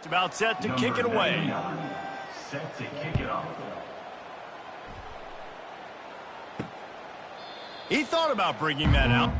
Just about set to kick it away. Set to kick it off. He thought about bringing that out.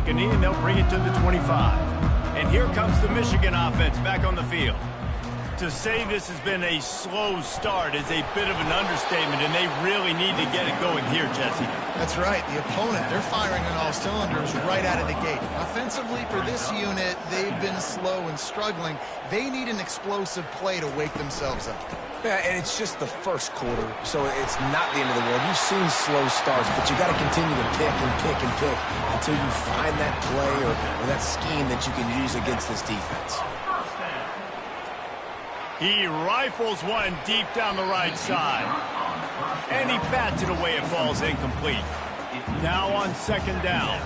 a knee, and they'll bring it to the 25. And here comes the Michigan offense back on the field. To say this has been a slow start is a bit of an understatement, and they really need to get it going here, Jesse. That's right. The opponent, they're firing on all cylinders right out of the gate. Offensively, for this unit, they've been slow and struggling. They need an explosive play to wake themselves up. Yeah, and it's just the first quarter, so it's not the end of the world. You've seen slow starts, but you got to continue to pick and pick and pick until you find that play or that scheme that you can use against this defense. He rifles one deep down the right side. And he bats it away. It falls incomplete. Now on second down.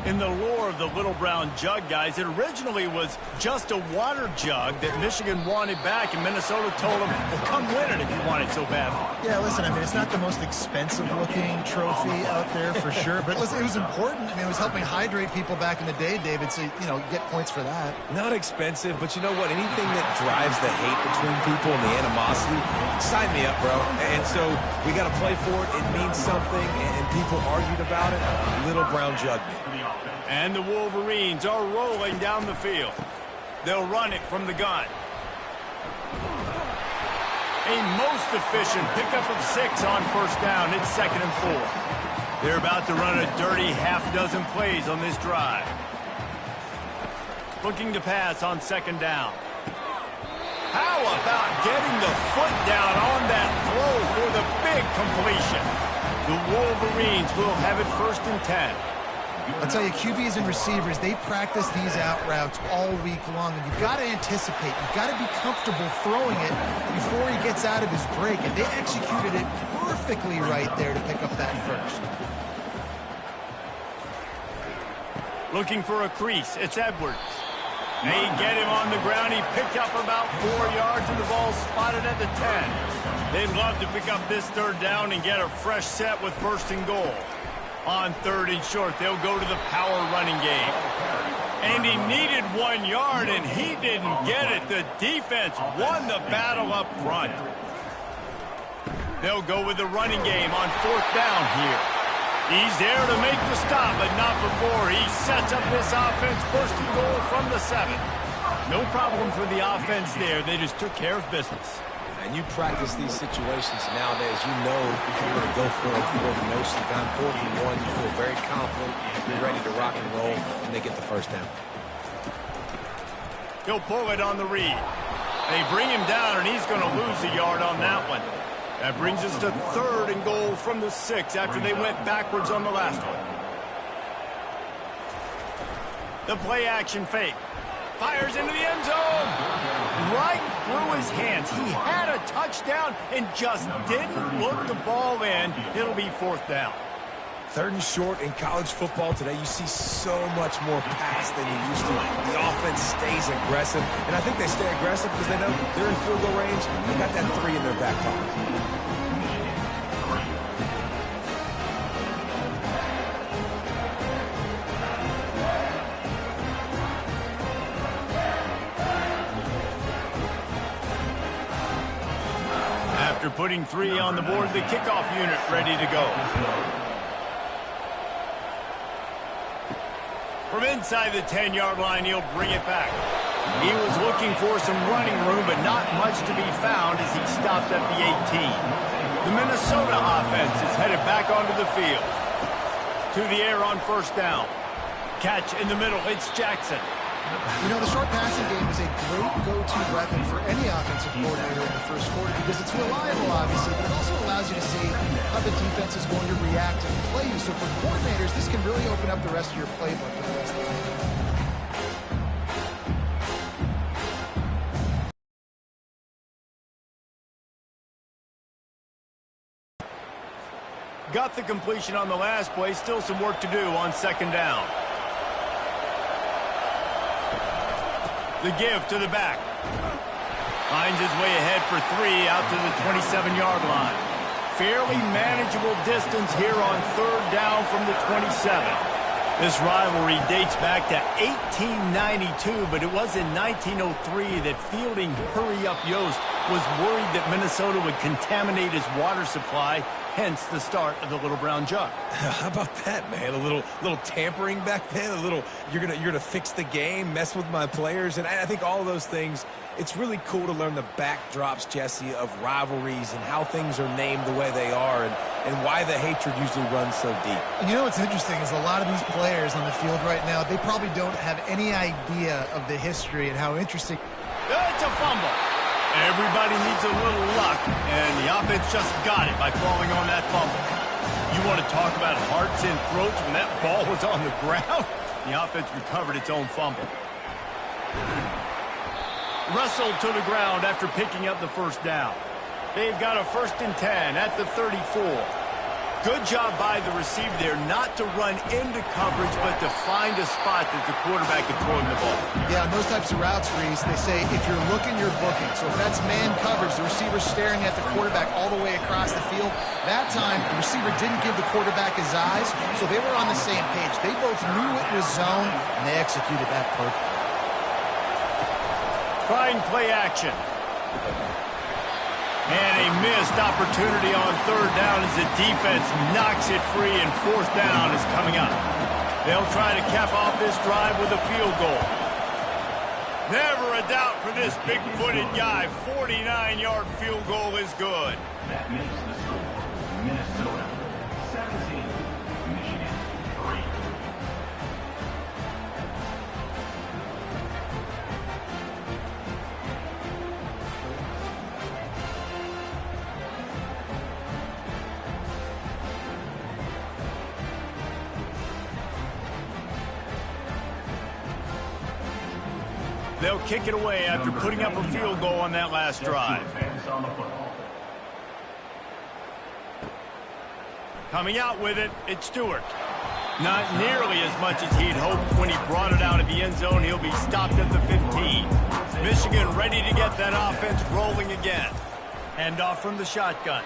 In the lore of the little brown jug, guys, it originally was just a water jug that Michigan wanted back, and Minnesota told them, well, come win it if you want it so badly. Yeah, listen, I mean, it's not the most expensive-looking trophy out there for sure, but listen, it was important. I mean, it was helping hydrate people back in the day, David, so, you know, you get points for that. Not expensive, but you know what? Anything that drives the hate between people and the animosity, sign me up, bro. And so we got to play for it. It means something, and people argued about it. Little brown jug me. And the Wolverines are rolling down the field. They'll run it from the gun. A most efficient pickup of 6 on first down. It's 2nd and 4. They're about to run a dirty half-dozen plays on this drive. Looking to pass on 2nd down. How about getting the foot down on that throw for the big completion? The Wolverines will have it 1st and 10. I'll tell you, QBs and receivers, they practice these out routes all week long, and you've got to anticipate. You've got to be comfortable throwing it before he gets out of his break, and they executed it perfectly right there to pick up that first. Looking for a crease. It's Edwards. They get him on the ground. He picked up about 4 yards, and the ball spotted at the 10. They'd love to pick up this 3rd down and get a fresh set with 1st and goal. On 3rd and short, they'll go to the power running game. And he needed 1 yard, and he didn't get it. The defense won the battle up front. They'll go with the running game on 4th down here. He's there to make the stop, but not before. He sets up this offense 1st and goal from the 7. No problem for the offense there. They just took care of business. And you practice these situations nowadays, you know you're going to go for it for the most of the time. 4th and 1, you feel very confident, you're ready to rock and roll, and they get the 1st down. He'll pull it on the read. They bring him down, and he's going to lose a yard on that one. That brings us to 3rd and goal from the 6 after they went backwards on the last one. The play action fake. Fires into the end zone. Right through his hands. He had a touchdown and just didn't look the ball in. It'll be 4th down. 3rd and short in college football today, you see so much more pass than you used to. The offense stays aggressive, and I think they stay aggressive because they know they're in field goal range. They got that 3 in their back pocket. After putting 3 on the board, the kickoff unit ready to go. From inside the 10-yard line, he'll bring it back. He was looking for some running room, but not much to be found as he stopped at the 18. The Minnesota offense is headed back onto the field. To the air on 1st down. Catch in the middle. It's Jackson. You know, the short passing game is a great go-to weapon for any offensive coordinator in the 1st quarter because it's reliable, obviously, but it also allows you to see how the defense is going to react and play you. So for coordinators, this can really open up the rest of your playbook for the rest of the game. Got the completion on the last play. Still some work to do on 2nd down. The give to the back. Finds his way ahead for 3 out to the 27-yard line. Fairly manageable distance here on 3rd down from the 27. This rivalry dates back to 1892, but it was in 1903 that fielding Hurry-Up Yost was worried that Minnesota would contaminate his water supply, hence the start of the Little Brown Jug. How about that, man? A little tampering back then. A little you're gonna fix the game, mess with my players, and I think all of those things. It's really cool to learn the backdrops, Jesse, of rivalries and how things are named the way they are, and why the hatred usually runs so deep. And you know what's interesting is a lot of these players on the field right now, they probably don't have any idea of the history and how interesting. It's a fumble. Everybody needs a little luck, and the offense just got it by falling on that fumble. You want to talk about hearts and throats when that ball was on the ground? The offense recovered its own fumble. Wrestled to the ground after picking up the first down. They've got a 1st and 10 at the 34. Good job by the receiver there not to run into coverage, but to find a spot that the quarterback can throw him the ball. Yeah, on those types of routes, Reese, they say if you're looking, you're booking. So if that's man coverage, the receiver's staring at the quarterback all the way across the field. That time, the receiver didn't give the quarterback his eyes, so they were on the same page. They both knew it was zone, and they executed that perfectly. Trying play action. And a missed opportunity on 3rd down as the defense knocks it free, and 4th down is coming up. They'll try to cap off this drive with a field goal. Never a doubt for this big-footed guy. 49-yard field goal is good. That makes the score Minnesota 17, Michigan 3. They'll kick it away after putting up a field goal on that last drive. Coming out with it, it's Stewart. Not nearly as much as he'd hoped when he brought it out of the end zone. He'll be stopped at the 15. Michigan ready to get that offense rolling again. Handoff from the shotgun.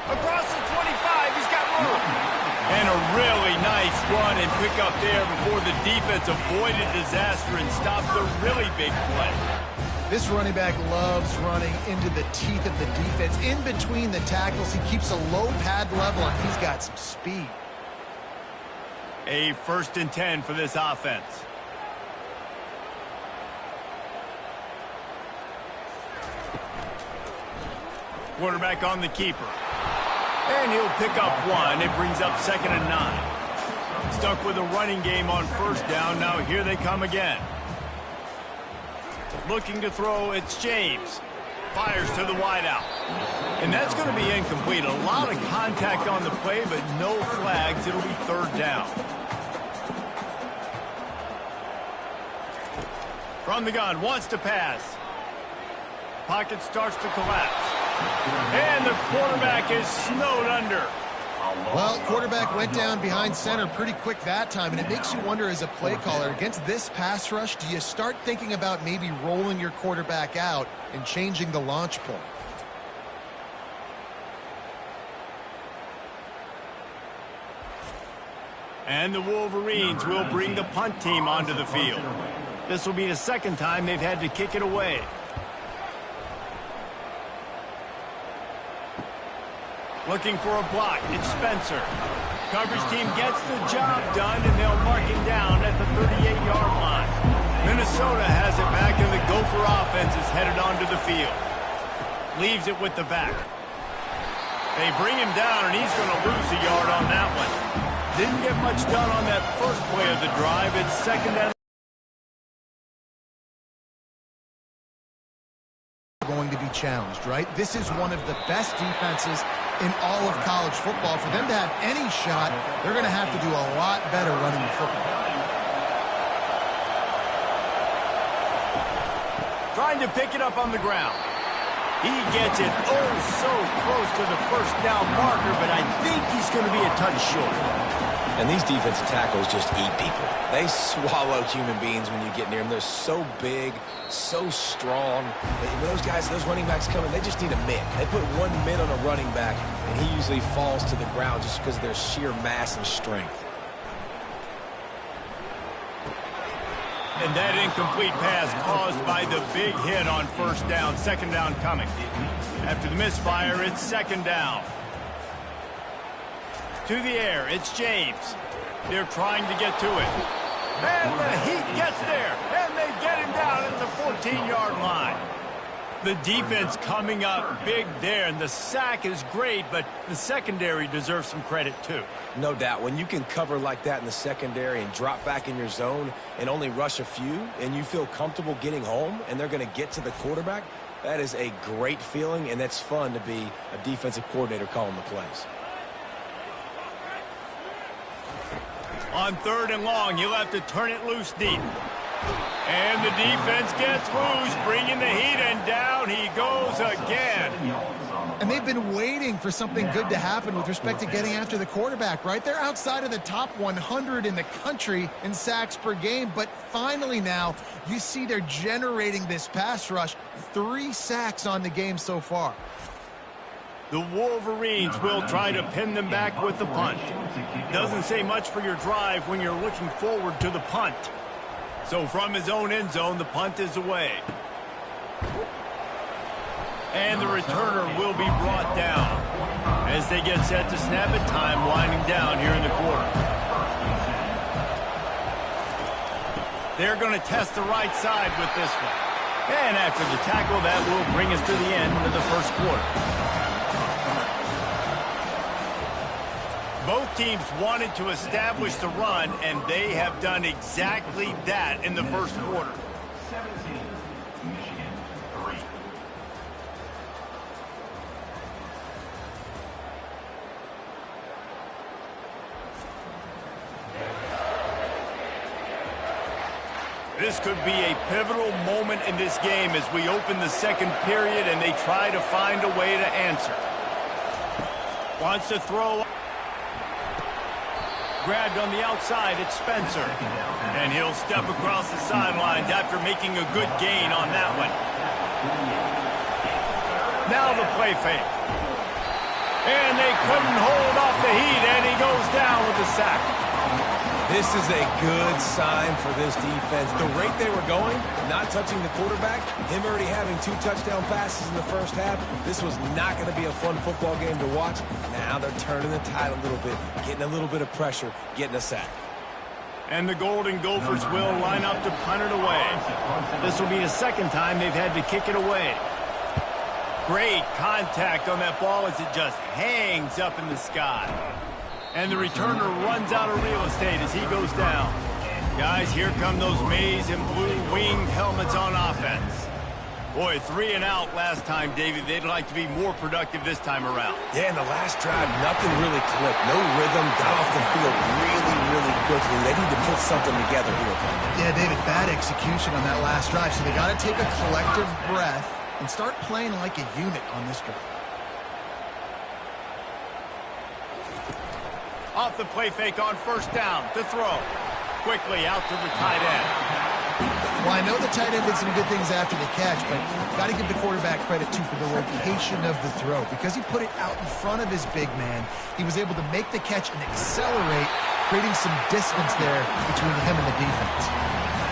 Across the 25, he's got room. And a really nice run and pick up there before the defense avoided disaster and stopped the really big play. This running back loves running into the teeth of the defense. In between the tackles, he keeps a low pad level, and he's got some speed. A 1st and 10 for this offense. Quarterback on the keeper. And he'll pick up 1. It brings up 2nd and 9. Stuck with a running game on 1st down. Now here they come again. Looking to throw, it's James. Fires to the wideout. And that's going to be incomplete. A lot of contact on the play, but no flags. It'll be 3rd down. From the gun, wants to pass. Pocket starts to collapse. And the quarterback is snowed under. Well, quarterback went down behind center pretty quick that time, and it makes you wonder as a play caller, against this pass rush, do you start thinking about maybe rolling your quarterback out and changing the launch point? And the Wolverines will bring the punt team onto the field. This will be the 2nd time they've had to kick it away. Looking for a block. It's Spencer. Coverage team gets the job done, and they'll mark him down at the 38-yard line. Minnesota has it back, and the Gopher offense is headed onto the field. Leaves it with the back. They bring him down, and he's going to lose a yard on that one. Didn't get much done on that first play of the drive. It's 2nd and going to be challenged, right? This is one of the best defenses in all of college football. For them to have any shot, they're going to have to do a lot better running the football. Trying to pick it up on the ground. He gets it so close to the 1st down marker, but I think he's going to be a touch short. And these defensive tackles just eat people. They swallow human beings when you get near them. They're so big, so strong. When those guys, those running backs come in, they just need a mitt. They put 1 mitt on a running back, and he usually falls to the ground just because of their sheer mass and strength. And that incomplete pass caused by the big hit on first down, second down coming. After the misfire, it's second down. To the air, it's James. They're trying to get to it. And the Heat gets there, and they get him down at the 14-yard line. The defense coming up big there, and the sack is great, but the secondary deserves some credit too. No doubt. When you can cover like that in the secondary and drop back in your zone and only rush a few, and you feel comfortable getting home, and they're going to get to the quarterback, that is a great feeling, and that's fun to be a defensive coordinator calling the plays. On third and long, you'll have to turn it loose deep. And the defense gets loose, bringing the Heat, and down he goes again. And they've been waiting for something good to happen with respect to getting after the quarterback, right? They're outside of the top 100 in the country in sacks per game, but finally now you see they're generating this pass rush. 3 sacks on the game so far. The Wolverines will try to pin them back with the punt. Doesn't say much for your drive when you're looking forward to the punt. So from his own end zone, the punt is away. And the returner will be brought down as they get set to snap it, time winding down here in the quarter. They're going to test the right side with this one. And after the tackle, that will bring us to the end of the first quarter. Both teams wanted to establish the run, and they have done exactly that in the first quarter. 17, Michigan 3. This could be a pivotal moment in this game as we open the second period and they try to find a way to answer. Wants to throw. Grabbed on the outside, it's Spencer. And he'll step across the sidelines after making a good gain on that one. Now the play fake. And they couldn't hold off the Heat, and he goes down with the sack. This is a good sign for this defense. The rate they were going, not touching the quarterback, him already having 2 touchdown passes in the first half, this was not going to be a fun football game to watch. Now they're turning the tide a little bit, getting a little bit of pressure, getting a sack. And the Golden Gophers will line up to punt it away. This will be the second time they've had to kick it away. Great contact on that ball as it just hangs up in the sky. And the returner runs out of real estate as he goes down. Guys, here come those maize and blue winged helmets on offense. Boy, 3 and out last time, David. They'd like to be more productive this time around. Yeah, in the last drive, nothing really clicked. No rhythm, got off the field really quickly. They need to put something together here. Yeah, David, bad execution on that last drive, so they got to take a collective breath and start playing like a unit on this drive. Off the play fake on first down to throw. Quickly out to the tight end. Well, I know the tight end did some good things after the catch, but got to give the quarterback credit, too, for the location of the throw. Because he put it out in front of his big man, he was able to make the catch and accelerate, creating some distance there between him and the defense.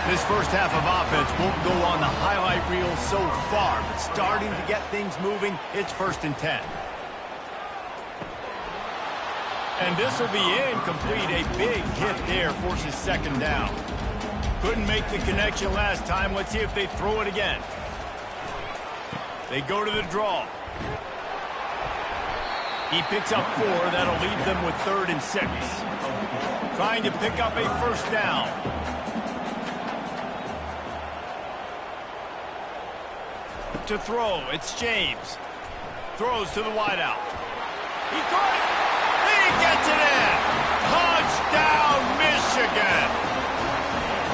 This first half of offense won't go on the highlight reel so far, but starting to get things moving, it's 1st and 10. And this will be incomplete. A big hit there forces second down. Couldn't make the connection last time. Let's see if they throw it again. They go to the draw. He picks up 4. That'll leave them with 3rd and 6. Trying to pick up a first down. To throw, it's James. Throws to the wideout. He caught it. He gets it in. Touchdown, Michigan.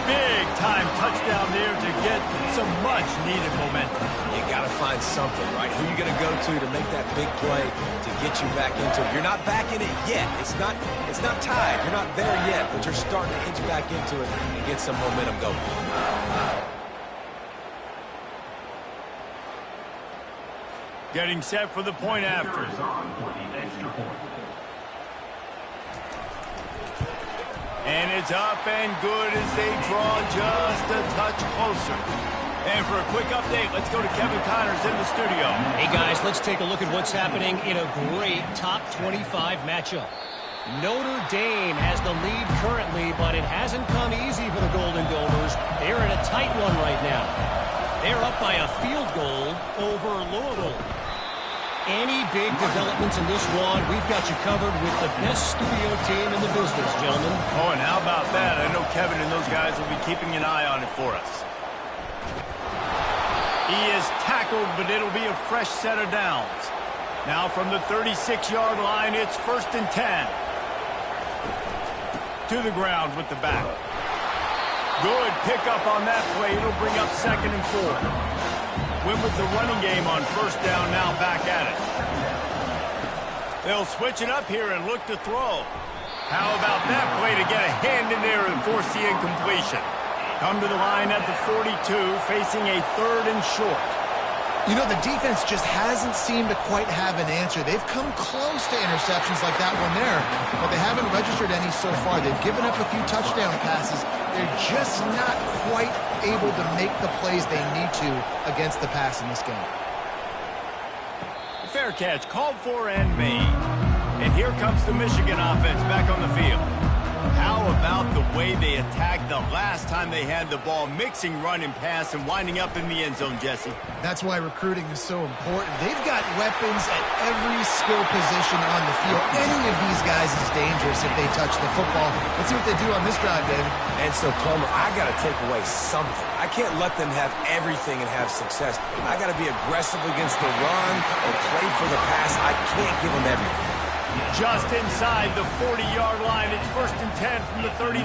Big time touchdown there to get some much needed momentum. You got to find something, right? Who you going to go to make that big play to get you back into it? You're not back in it yet. It's not tied. You're not there yet, but you're starting to inch back into it and get some momentum going. Getting set for the point after. And it's up and good as they draw just a touch closer. And for a quick update, let's go to Kevin Connors in the studio. Hey, guys, let's take a look at what's happening in a great top 25 matchup. Notre Dame has the lead currently, but it hasn't come easy for the Golden Gophers. They're in a tight one right now. They're up by a field goal over Louisville. Any big developments in this one, we've got you covered with the best studio team in the business, gentlemen. Oh, and how about that? I know Kevin and those guys will be keeping an eye on it for us. He is tackled, but it'll be a fresh set of downs. Now from the 36-yard line, it's 1st and 10. To the ground with the back. Good pickup on that play. It'll bring up 2nd and 4. Went with the running game on 1st down, now back at it. They'll switch it up here and look to throw. How about that play to get a hand in there and force the incompletion? Come to the line at the 42, facing a 3rd and short. You know, the defense just hasn't seemed to quite have an answer. They've come close to interceptions like that one there, but they haven't registered any so far. They've given up a few touchdown passes. They're just not quite able to make the plays they need to against the pass in this game. Fair catch, called for and made. And here comes the Michigan offense back on the field. How about the way they attacked the last time they had the ball, mixing run and pass and winding up in the end zone, Jesse? That's why recruiting is so important. They've got weapons at every skill position on the field. Any of these guys is dangerous if they touch the football. Let's see what they do on this drive, David. And so, Plummer, I got to take away something. I can't let them have everything and have success. I got to be aggressive against the run or play for the pass. I can't give them everything. Just inside the 40-yard line. It's 1st and 10 from the 39.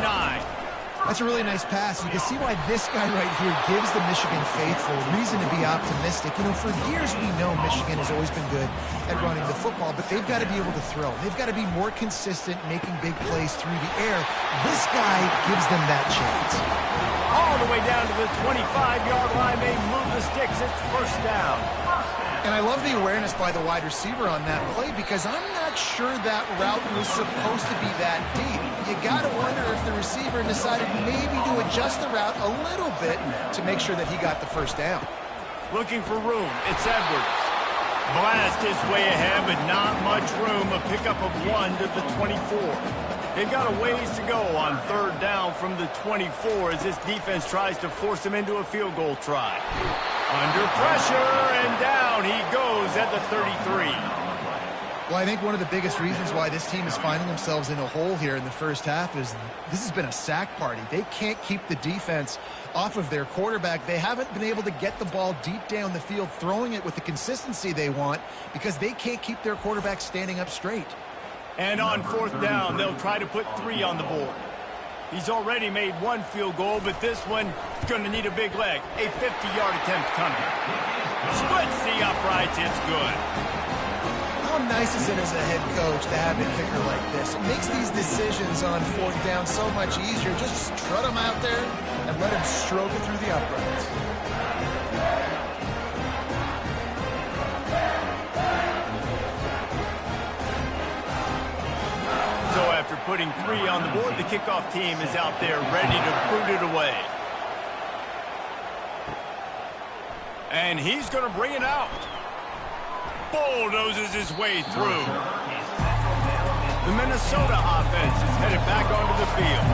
That's a really nice pass. You can see why this guy right here gives the Michigan faithful reason to be optimistic. You know, for years we know Michigan has always been good at running the football, but they've got to be able to throw. They've got to be more consistent making big plays through the air. This guy gives them that chance. All the way down to the 25-yard line. They move the sticks. It's 1st down. And I love the awareness by the wide receiver on that play because I'm not sure that route was supposed to be that deep. You got to wonder if the receiver decided maybe to adjust the route a little bit to make sure that he got the 1st down. Looking for room. It's Edwards. Blast his way ahead, but not much room. A pickup of 1 to the 24. They've got a ways to go on 3rd down from the 24 as this defense tries to force him into a field goal try. Under pressure, and down he goes at the 33. Well, I think one of the biggest reasons why this team is finding themselves in a hole here in the first half is this has been a sack party. They can't keep the defense off of their quarterback. They haven't been able to get the ball deep down the field, throwing it with the consistency they want because they can't keep their quarterback standing up straight. And on 4th down, they'll try to put 3 on the board. He's already made 1 field goal, but this one is going to need a big leg. A 50-yard attempt coming. Splits the uprights. It's good. How nice is it as a head coach to have a kicker like this? It makes these decisions on 4th down so much easier. Just strut him out there and let him stroke it through the uprights. So after putting 3 on the board, the kickoff team is out there ready to boot it away. And he's going to bring it out. Bulldozes his way through. The Minnesota offense is headed back onto the field.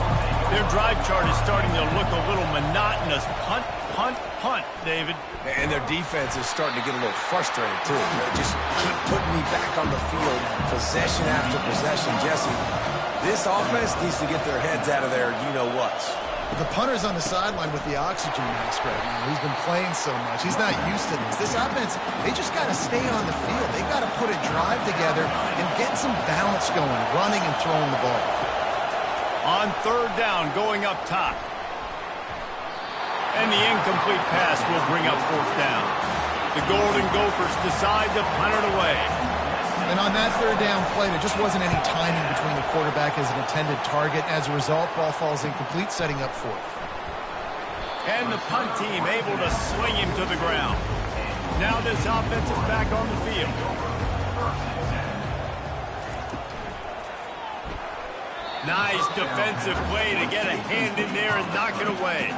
Their drive chart is starting to look a little monotonous. Punt, punt, punt, David. And their defense is starting to get a little frustrated, too. They just keep putting me back on the field, possession after possession. Jesse, this offense needs to get their heads out of their you-know-whats. The punter's on the sideline with the oxygen mask right now. He's been playing so much. He's not used to this. This offense, they just got to stay on the field. They got to put a drive together and get some balance going, running and throwing the ball. On 3rd down, going up top. And the incomplete pass will bring up 4th down. The Golden Gophers decide to punt it away. And on that 3rd down play, there just wasn't any timing between the quarterback as an intended target. As a result, ball falls incomplete, setting up 4th. And the punt team able to sling him to the ground. Now this offense is back on the field. Nice defensive play to get a hand in there and knock it away.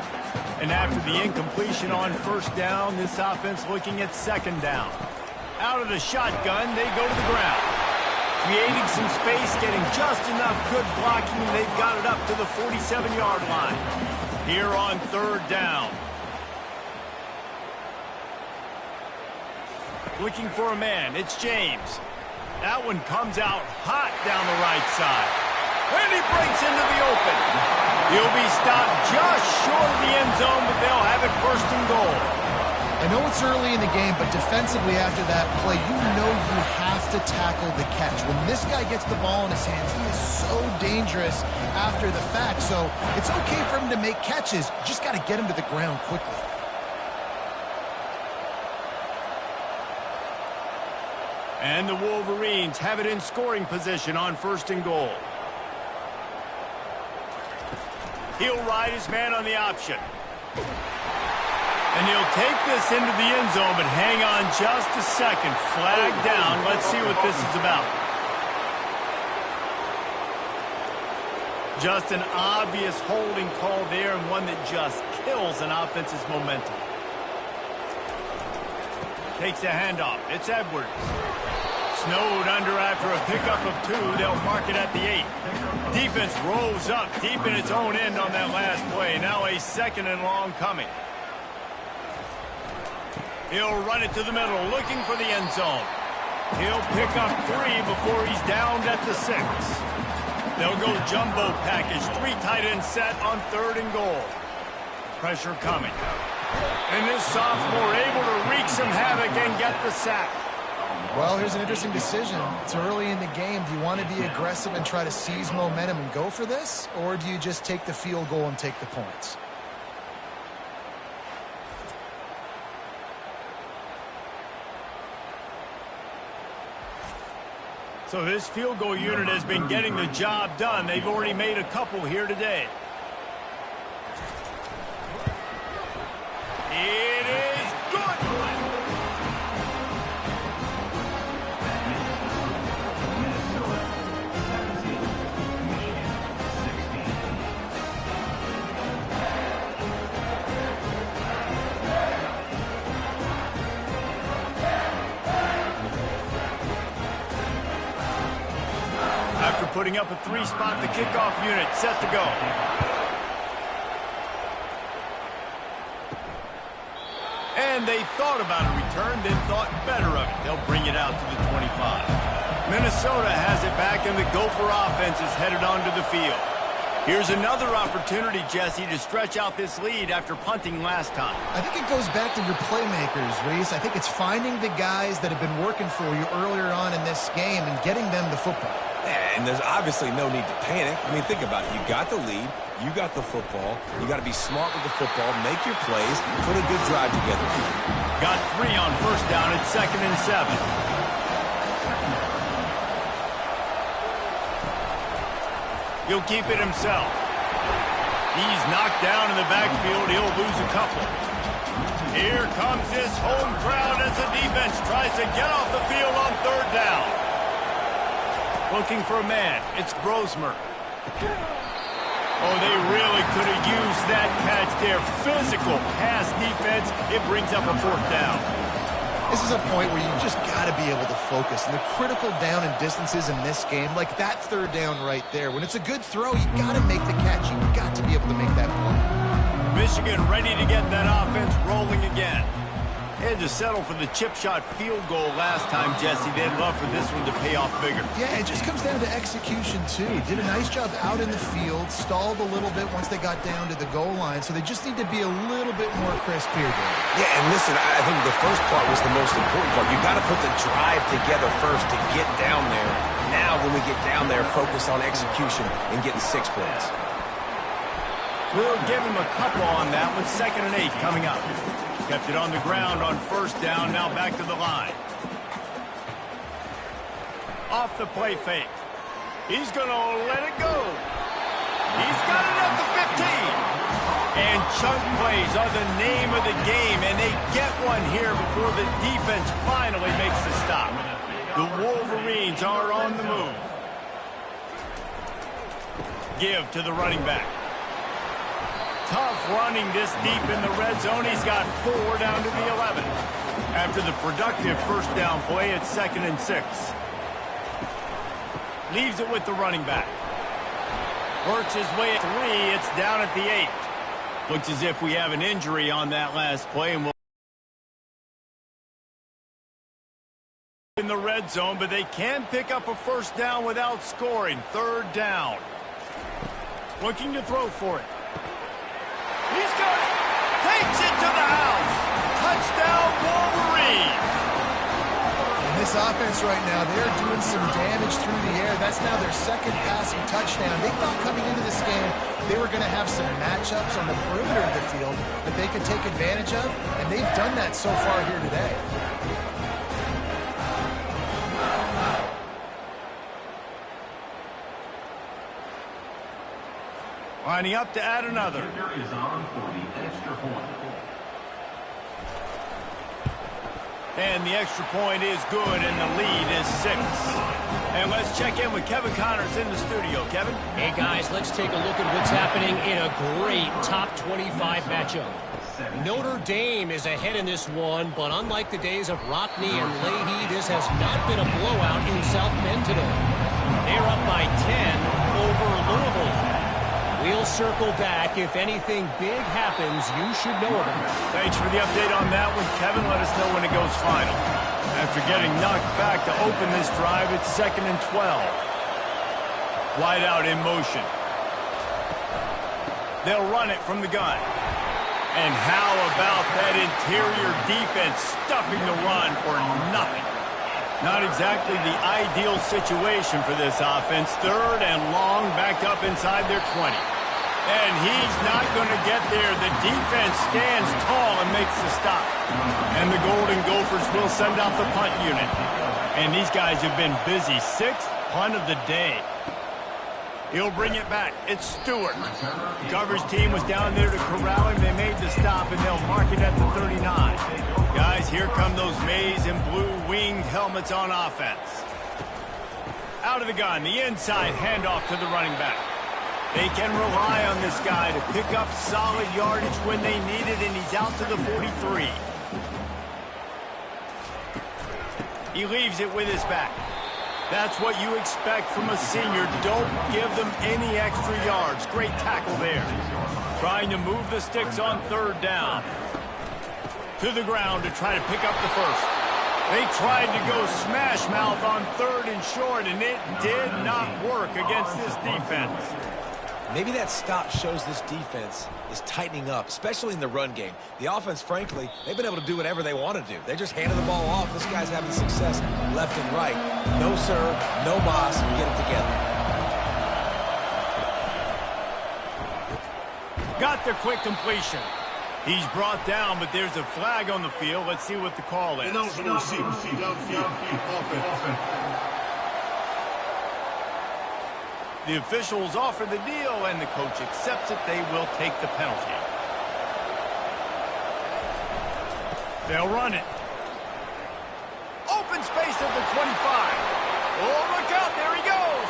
And after the incompletion on first down, this offense looking at second down. Out of the shotgun, they go to the ground. Creating some space, getting just enough good blocking, and they've got it up to the 47-yard line. Here on third down. Looking for a man, it's James. That one comes out hot down the right side. And he breaks into the open. He'll be stopped just short of the end zone, but they'll have it first and goal. I know it's early in the game, but defensively after that play, you know you have to tackle the catch. When this guy gets the ball in his hands, he is so dangerous after the fact. So it's okay for him to make catches. You just got to get him to the ground quickly. And the Wolverines have it in scoring position on first and goal. He'll ride his man on the option. And he'll take this into the end zone, but hang on just a second. Flag down. Let's see what this is about. Just an obvious holding call there, and one that just kills an offense's momentum. Takes a handoff. It's Edwards. Snowed under after a pickup of 2. They'll mark it at the 8. Defense rolls up deep in its own end on that last play. Now a second and long coming. He'll run it to the middle, looking for the end zone. He'll pick up 3 before he's downed at the 6. They'll go jumbo package. 3 tight ends set on third and goal. Pressure coming. And this sophomore able to wreak some havoc and get the sack. Well, here's an interesting decision. It's early in the game. Do you want to be aggressive and try to seize momentum and go for this? Or do you just take the field goal and take the points? So this field goal unit has been getting the job done. They've already made a couple here today. It is good. After putting up a 3-spot, the kickoff unit set to go. And they thought about a return, then thought better of it. They'll bring it out to the 25. Minnesota has it back, and the Gopher offense is headed onto the field. Here's another opportunity, Jesse, to stretch out this lead after punting last time. I think it goes back to your playmakers, Reese. I think it's finding the guys that have been working for you earlier on in this game and getting them the football. Yeah, and there's obviously no need to panic. I mean, think about it. You got the lead. You got the football. You got to be smart with the football. Make your plays. Put a good drive together. Got 3 on first down at 2nd and 7. He'll keep it himself. He's knocked down in the backfield. He'll lose a couple. Here comes this home crowd as the defense tries to get off the field on third down. Looking for a man. It's Brosmer. Oh, they really could have used that catch there. Physical pass defense. It brings up a 4th down. This is a point where you just got to be able to focus. And the critical down and distances in this game, like that third down right there, when it's a good throw, you got to make the catch. You got to be able to make that play. Michigan ready to get that offense rolling again. They had to settle for the chip shot field goal last time, Jesse. They'd love for this one to pay off bigger. Yeah, it just comes down to execution, too. Did a nice job out in the field, stalled a little bit once they got down to the goal line, so they just need to be a little bit more crisp here, Dave. Yeah, and listen, I think the first part was the most important part. You got to put the drive together first to get down there. Now, when we get down there, focus on execution and getting 6 points. We'll give him a couple on that with 2nd and 8 coming up. Kept it on the ground on first down, now back to the line. Off the play fake. He's going to let it go. He's got it at the 15. And chunk plays are the name of the game, and they get one here before the defense finally makes the stop. The Wolverines are on the move. give to the running back. Tough running this deep in the red zone. He's got 4 down to the 11. After the productive first down play, it's 2nd and 6. Leaves it with the running back. Works his way at 3. It's down at the 8. Looks as if we have an injury on that last play, and we'll in the red zone, but they can pick up a first down without scoring. 3rd down. Looking to throw for it. He's got it. Takes it to the house. Touchdown, Wolverine. In this offense right now, they're doing some damage through the air. That's now their 2nd passing touchdown. They thought coming into this game they were going to have some matchups on the perimeter of the field that they could take advantage of, and they've done that so far here today. Lining up to add another. Is on for the extra point. And the extra point is good, and the lead is 6. And let's check in with Kevin Connors in the studio. Kevin? Hey, guys, let's take a look at what's happening in a great top 25 matchup. Notre Dame is ahead in this one, but unlike the days of Rockney and Leahy, this has not been a blowout in South Bend today. They're up by 10 over Louisville. We'll circle back. If anything big happens, you should know about it. Thanks for the update on that one, Kevin. Let us know when it goes final. After getting knocked back to open this drive, it's 2nd and 12. Wide out in motion. They'll run it from the gun. And how about that interior defense stuffing the run for nothing? Not exactly the ideal situation for this offense. 3rd and long, back up inside their 20. And he's not going to get there. The defense stands tall and makes the stop. And the Golden Gophers will send out the punt unit. And these guys have been busy. 6th punt of the day. He'll bring it back. It's Stewart. The coverage team was down there to corral him. They made the stop, and they'll mark it at the 39. Guys, here come those maize and blue winged helmets on offense. Out of the gun, the inside handoff to the running back. They can rely on this guy to pick up solid yardage when they need it, and he's out to the 43. He leaves it with his back. That's what you expect from a senior. Don't give them any extra yards. Great tackle there. Trying to move the sticks on 3rd down. To the ground to try to pick up the first. They tried to go smash mouth on 3rd and short, and it did not work against this defense. Maybe that stop shows this defense is tightening up, especially in the run game. The offense, frankly, they've been able to do whatever they want to do. They're just handing the ball off. This guy's having success left and right. No sir, no boss, get it together. Got the quick completion. He's brought down, but there's a flag on the field. Let's see what the call is. The officials offer the deal, and the coach accepts it. They will take the penalty. They'll run it. Open space at the 25. Oh, look out. There he goes.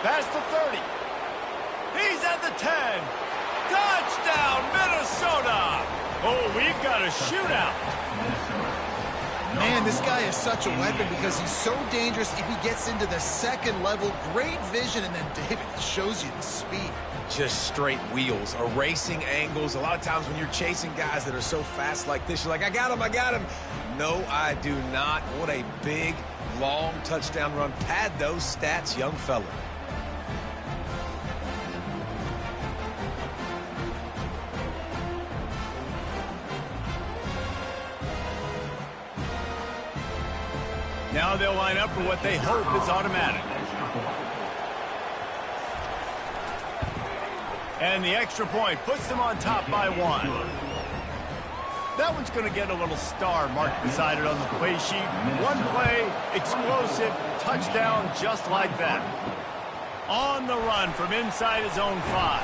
Past the 30. He's at the 10. Touchdown, Minnesota. Oh, we've got a shootout. Man, this guy is such a weapon because he's so dangerous if he gets into the 2nd level. Great vision, and then David shows you the speed. Just straight wheels, erasing angles. A lot of times when you're chasing guys that are so fast like this, you're like, I got him, I got him. No, I do not. What a big, long touchdown run. Pad those stats, young fella. Now they'll line up for what they hope is automatic. And the extra point puts them on top by 1. That one's going to get a little star marked beside it on the play sheet. One play, explosive, touchdown just like that. On the run from inside his own 5.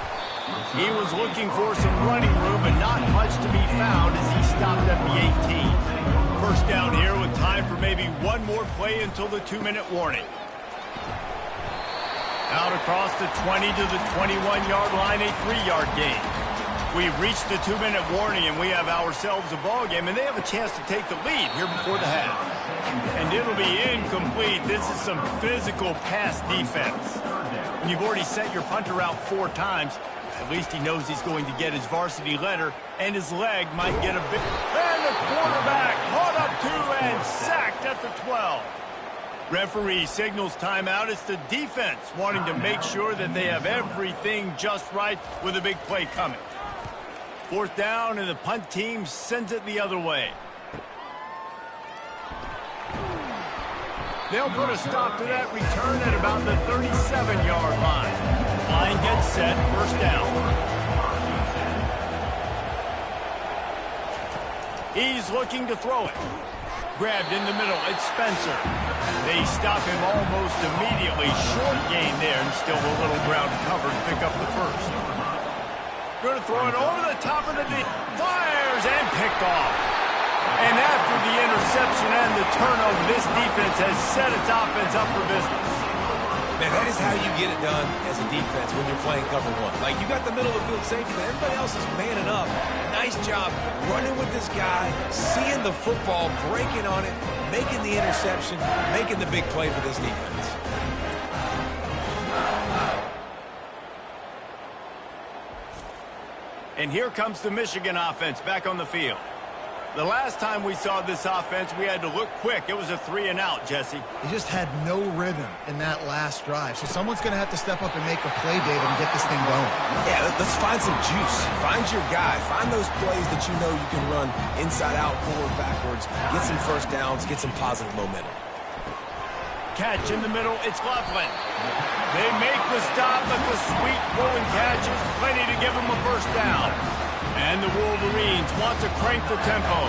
He was looking for some running room, but not much to be found as he stopped at the 18. First down here with time for maybe one more play until the 2-minute warning. Out across the 20 to the 21-yard line, a 3-yard gain. We've reached the 2-minute warning, and we have ourselves a ball game, and they have a chance to take the lead here before the half. And it'll be incomplete. This is some physical pass defense. When you've already sent your punter out 4 times, at least he knows he's going to get his varsity letter, and his leg might get a bit. And the quarterback caught up to and sacked at the 12. Referee signals timeout. It's the defense wanting to make sure that they have everything just right with a big play coming. 4th down, and the punt team sends it the other way. They'll put a stop to that return at about the 37-yard line. Line gets set, 1st down. He's looking to throw it. Grabbed in the middle, it's Spencer. They stop him almost immediately. Short gain there, and still a little ground cover to pick up the 1st. Going to throw it over the top of the knee. Fires and picked off. And after the interception and the turnover, this defense has set its offense up for business. Man, that is how you get it done as a defense when you're playing cover 1. Like, you got the middle of the field safety, but everybody else is manning up. Nice job running with this guy, seeing the football, breaking on it, making the interception, making the big play for this defense. And here comes the Michigan offense back on the field. The last time we saw this offense, we had to look quick. It was a 3-and-out, Jesse. They just had no rhythm in that last drive. So someone's going to have to step up and make a play, David, and get this thing going. Yeah, let's find some juice. Find your guy. Find those plays that you know you can run inside out, forward, backwards. Get some 1st downs. Get some positive momentum. Catch in the middle. It's Loveland. They make the stop, but the sweet pulling catch is plenty to give them a 1st down. And the Wolverines want to crank the tempo.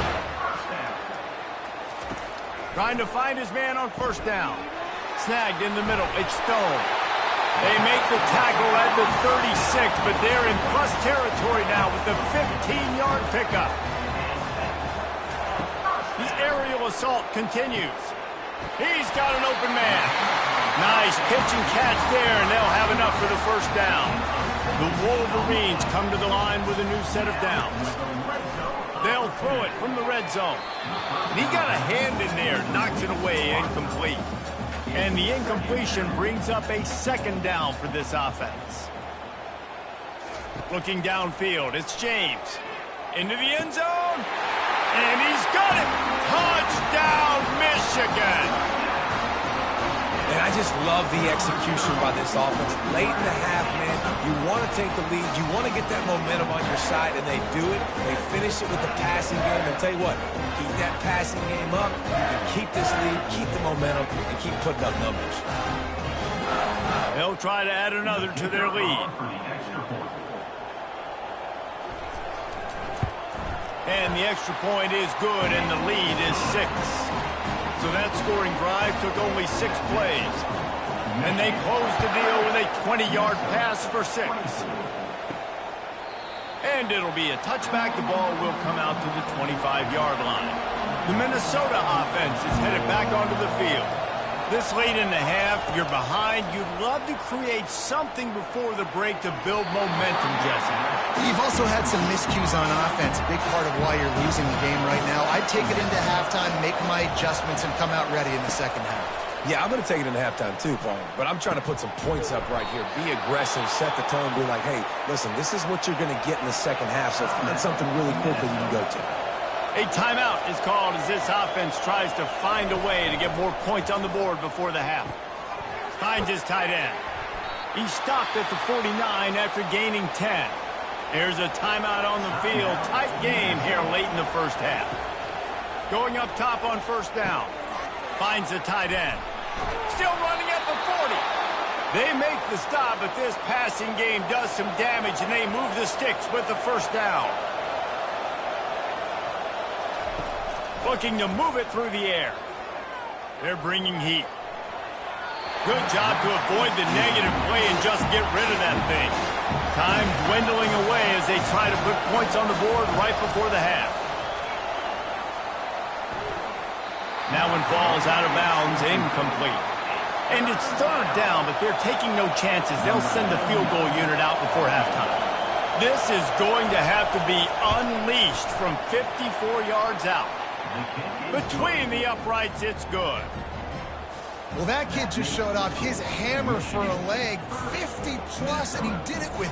Trying to find his man on 1st down. Snagged in the middle. It's Stone. They make the tackle at the 36, but they're in plus territory now with the 15-yard pickup. The aerial assault continues. He's got an open man. Nice pitch and catch there, and they'll have enough for the 1st down. The Wolverines come to the line with a new set of downs. They'll throw it from the red zone. And he got a hand in there, knocks it away, incomplete. And the incompletion brings up a 2nd down for this offense. Looking downfield, it's James. Into the end zone, and he's got it! Touchdown, Michigan! And I just love the execution by this offense. Late in the half, man, you want to take the lead. You want to get that momentum on your side, and they do it. They finish it with the passing game. And tell you what, keep that passing game up. You can keep this lead, keep the momentum, and keep putting up numbers. They'll try to add another to their lead. And the extra point is good, and the lead is 6. So that scoring drive took only 6 plays. And they closed the deal with a 20-yard pass for 6. And it'll be a touchback. The ball will come out to the 25-yard line. The Minnesota offense is headed back onto the field. This late in the half, you're behind. You'd love to create something before the break to build momentum, Jesse. You've also had some miscues on offense, a big part of why you're losing the game right now. I'd take it into halftime, make my adjustments, and come out ready in the 2nd half. Yeah, I'm going to take it into halftime too, Paul. But I'm trying to put some points up right here. Be aggressive, set the tone, be like, hey, listen, this is what you're going to get in the 2nd half, so find something really quick that you can go to. A timeout is called as this offense tries to find a way to get more points on the board before the half. Finds his tight end. He stopped at the 49 after gaining 10. There's a timeout on the field. Tight game here late in the 1st half. Going up top on 1st down. Finds the tight end. Still running at the 40. They make the stop, but this passing game does some damage, and they move the sticks with the 1st down. Looking to move it through the air. They're bringing heat. Good job to avoid the negative play and just get rid of that thing. Time dwindling away as they try to put points on the board right before the half. Now one falls out of bounds, incomplete. And it's third down, but they're taking no chances. They'll send the field goal unit out before halftime. This is going to have to be unleashed from 54 yards out. Between the uprights, it's good. Well, that kid just showed off his hammer for a leg, 50-plus, and he did it with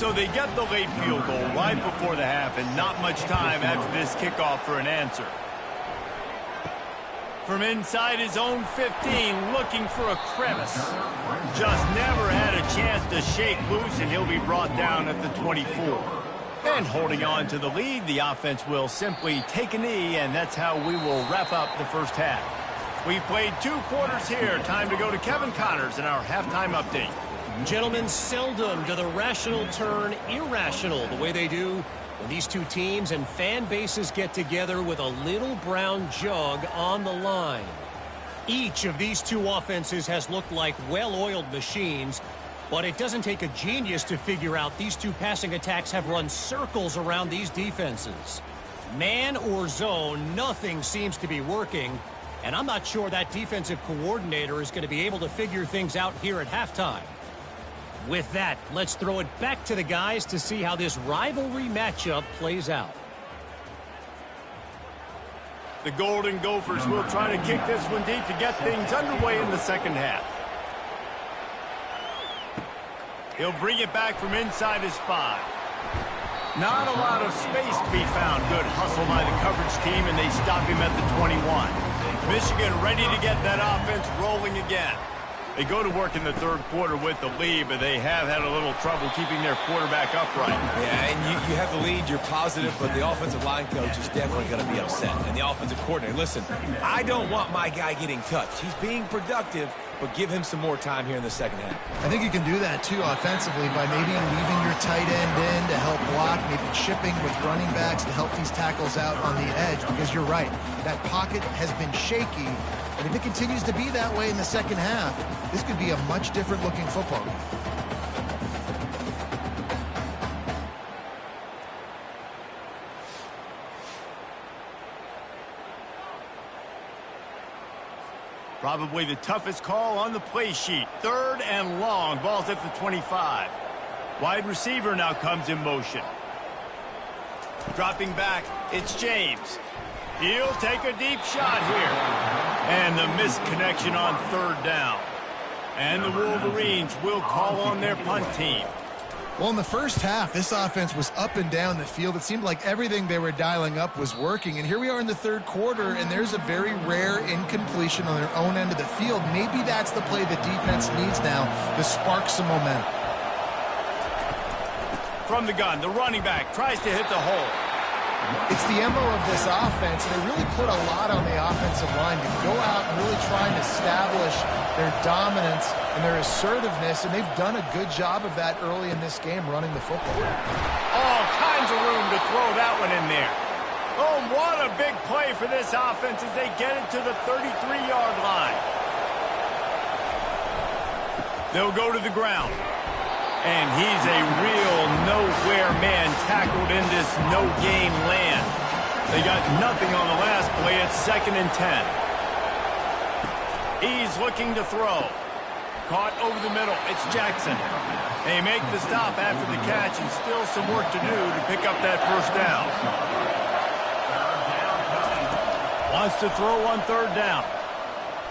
So they get the late field goal right before the half, and not much time after this kickoff for an answer. From inside his own 15, looking for a crevice. Just never had a chance to shake loose, and he'll be brought down at the 24. And holding on to the lead, the offense will simply take a knee, and that's how we will wrap up the first half. We've played 2 quarters here. Time to go to Kevin Connors in our halftime update. Gentlemen, seldom do the rational turn irrational the way they do when these two teams and fan bases get together with a little brown jug on the line. Each of these two offenses has looked like well-oiled machines, but it doesn't take a genius to figure out these two passing attacks have run circles around these defenses. Man or zone, nothing seems to be working, and I'm not sure that defensive coordinator is going to be able to figure things out here at halftime. With that, let's throw it back to the guys to see how this rivalry matchup plays out. The Golden Gophers will try to kick this one deep to get things underway in the second half. He'll bring it back from inside his 5. Not a lot of space to be found. Good hustle by the coverage team, and they stop him at the 21. Michigan ready to get that offense rolling again. They go to work in the third quarter with the lead, but they have had a little trouble keeping their quarterback upright. Yeah, and you have the lead, you're positive, but the offensive line coach is definitely going to be upset. And the offensive coordinator, listen, I don't want my guy getting touched. He's being productive, but give him some more time here in the second half. I think you can do that, too, offensively, by maybe leaving your tight end in to help block, maybe chipping with running backs to help these tackles out on the edge, because you're right. That pocket has been shaky, and if it continues to be that way in the second half, this could be a much different-looking football game. Probably the toughest call on the play sheet. Third and long. Ball's at the 25. Wide receiver now comes in motion. Dropping back, it's James. He'll take a deep shot here. And the missed connection on third down. And the Wolverines will call on their punt team. Well, in the first half, this offense was up and down the field. It seemed like everything they were dialing up was working. And here we are in the third quarter, and there's a very rare incompletion on their own end of the field. Maybe that's the play the defense needs now to spark some momentum. From the gun, the running back tries to hit the hole. It's the MO of this offense, and they really put a lot on the offensive line to go out and really try and establish their dominance and their assertiveness, and they've done a good job of that early in this game running the football. All kinds of room to throw that one in there. Oh, what a big play for this offense as they get it to the 33-yard line. They'll go to the ground. And he's a real nowhere man tackled in this no-gain land. They got nothing on the last play. It's 2nd and 10. He's looking to throw. Caught over the middle. It's Jackson. They make the stop after the catch, and still some work to do to pick up that first down. Wants to throw on third down.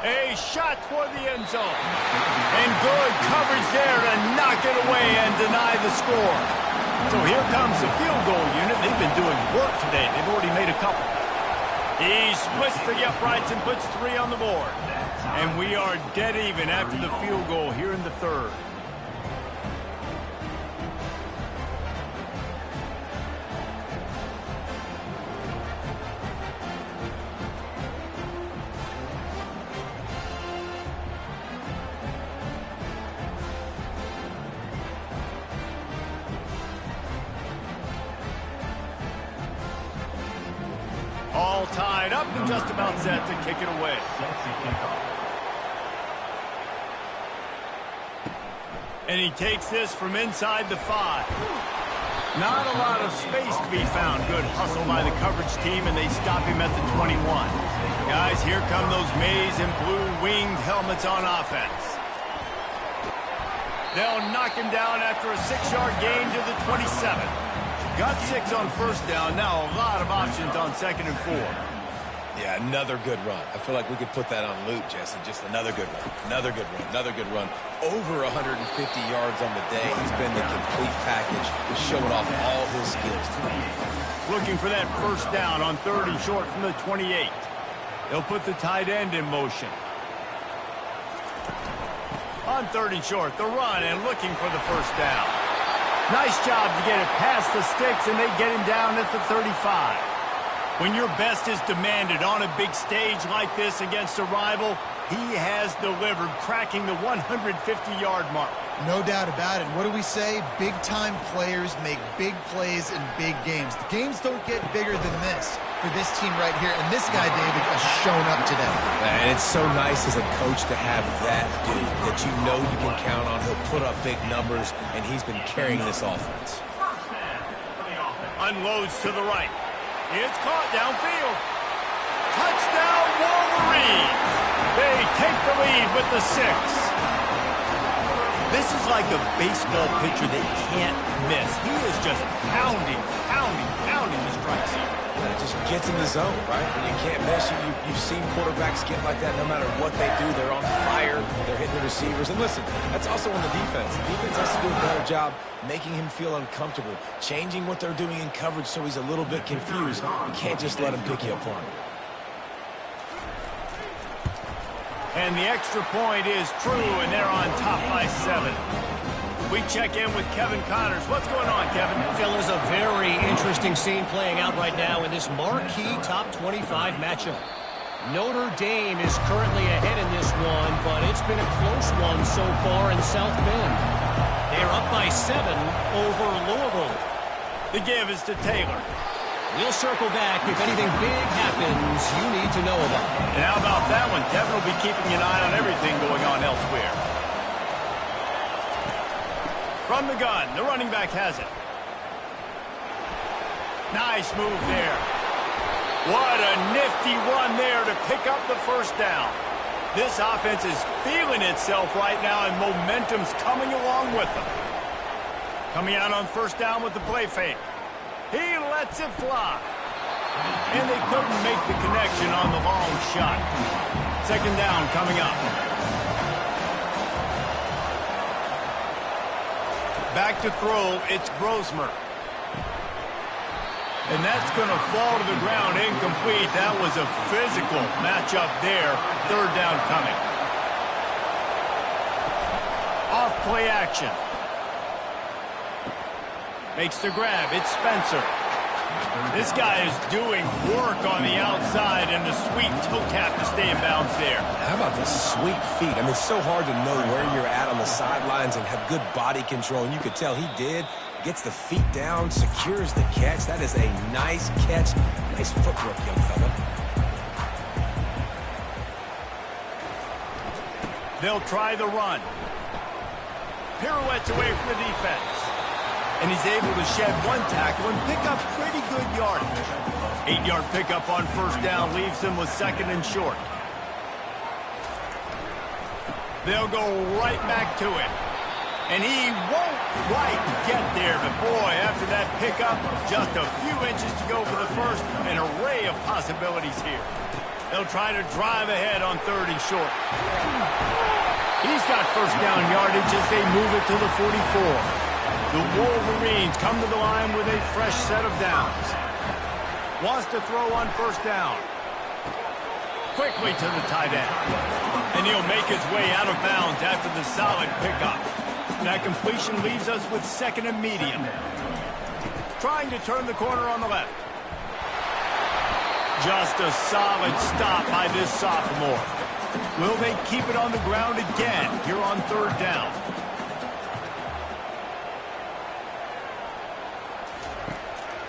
A shot toward the end zone. And good coverage there to knock it away and deny the score. So here comes the field goal unit. They've been doing work today. They've already made a couple. He splits the uprights and puts 3 on the board. And we are dead even after the field goal here in the third. All tied up and just about set to kick it away. And he takes this from inside the 5. Not a lot of space to be found. Good hustle by the coverage team, and they stop him at the 21. Guys, here come those maize and blue winged helmets on offense. They'll knock him down after a 6-yard gain to the 27. Got 6 on first down. Now a lot of options on 2nd and 4. Yeah, another good run. I feel like we could put that on loop, Jesse. Just another good run, another good run, another good run. Over 150 yards on the day. He's been the complete package. He's showing off all his skills today. Looking for that first down on 3rd and short from the 28. They'll put the tight end in motion. On 3rd and short, the run and looking for the first down. Nice job to get it past the sticks, and they get him down at the 35. When your best is demanded on a big stage like this against a rival, he has delivered, cracking the 150-yard mark. No doubt about it. What do we say? Big-time players make big plays in big games. The games don't get bigger than this for this team right here, and this guy, David, has shown up today. And it's so nice as a coach to have that dude that you know you can count on. He'll put up big numbers, and he's been carrying this offense. Unloads to the right. It's caught downfield. Touchdown, Wolverines! They take the lead with the 6. This is like a baseball pitcher that can't miss. He is just pounding the strike zone. And it just gets in the zone, right? When you can't miss, you've seen quarterbacks get like that no matter what they do. They're on fire. They're hitting the receivers. And listen, that's also on the defense. The defense has to do a better job making him feel uncomfortable, changing what they're doing in coverage so he's a little bit confused. You can't just let him pick you apart. And the extra point is true, and they're on top by 7. We check in with Kevin Connors. What's going on, Kevin? Phil, is a very interesting scene playing out right now in this marquee top 25 matchup. Notre Dame is currently ahead in this one, but it's been a close one so far in South Bend. They're up by 7 over Louisville. The give is to Taylor. We'll circle back if anything big happens you need to know about. And how about that one? Kevin will be keeping an eye on everything going on elsewhere. From the gun, the running back has it. Nice move there. What a nifty run there to pick up the first down. This offense is feeling itself right now, and momentum's coming along with them. Coming out on first down with the play fake. He lets it fly. And they couldn't make the connection on the long shot. 2nd down coming up. Back to throw, it's Grosmer. And that's going to fall to the ground incomplete. That was a physical matchup there. 3rd down coming. Off play action. Makes the grab. It's Spencer. This guy is doing work on the outside, and the sweet toe tap to stay in bounds there. How about the sweet feet? I mean, it's so hard to know where you're at on the sidelines and have good body control, and you could tell he did. Gets the feet down, secures the catch. That is a nice catch. Nice footwork, young fella. They'll try the run. Pirouettes away from the defense. And he's able to shed one tackle and pick up pretty good yardage. 8-yard pickup on first down leaves him with 2nd and short. They'll go right back to him. And he won't quite get there, but boy, after that pickup, just a few inches to go for the first. An array of possibilities here. They'll try to drive ahead on 3rd and short. He's got first down yardage as they move it to the 44. The Wolverines come to the line with a fresh set of downs. Wants to throw on first down. Quickly to the tight end. And he'll make his way out of bounds after the solid pickup. That completion leaves us with 2nd and medium. Trying to turn the corner on the left. Just a solid stop by this sophomore. Will they keep it on the ground again here on 3rd down?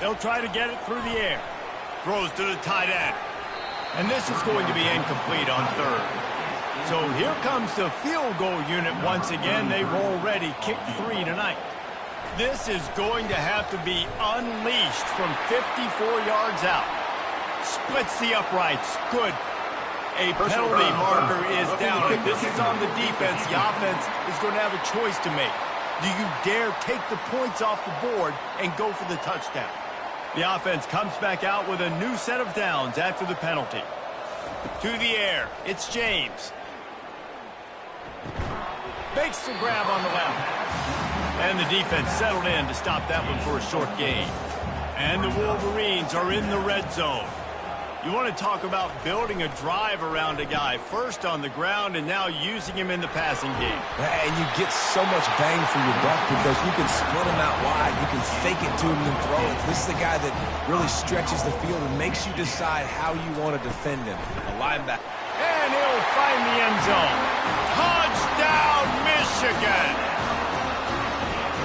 They'll try to get it through the air. Throws to the tight end. And this is going to be incomplete on 3rd. So here comes the field goal unit once again. They've already kicked 3 tonight. This is going to have to be unleashed from 54 yards out. Splits the uprights. Good. A penalty marker is down. If this is on the defense, the offense is going to have a choice to make. Do you dare take the points off the board and go for the touchdown? The offense comes back out with a new set of downs after the penalty. To the air, it's James. Makes the grab on the left. And the defense settled in to stop that one for a short gain. And the Wolverines are in the red zone. You want to talk about building a drive around a guy. First on the ground and now using him in the passing game. And you get so much bang for your buck because you can split him out wide. You can fake it to him and throw it. This is the guy that really stretches the field and makes you decide how you want to defend him. A linebacker. And he'll find the end zone. Touchdown, Michigan!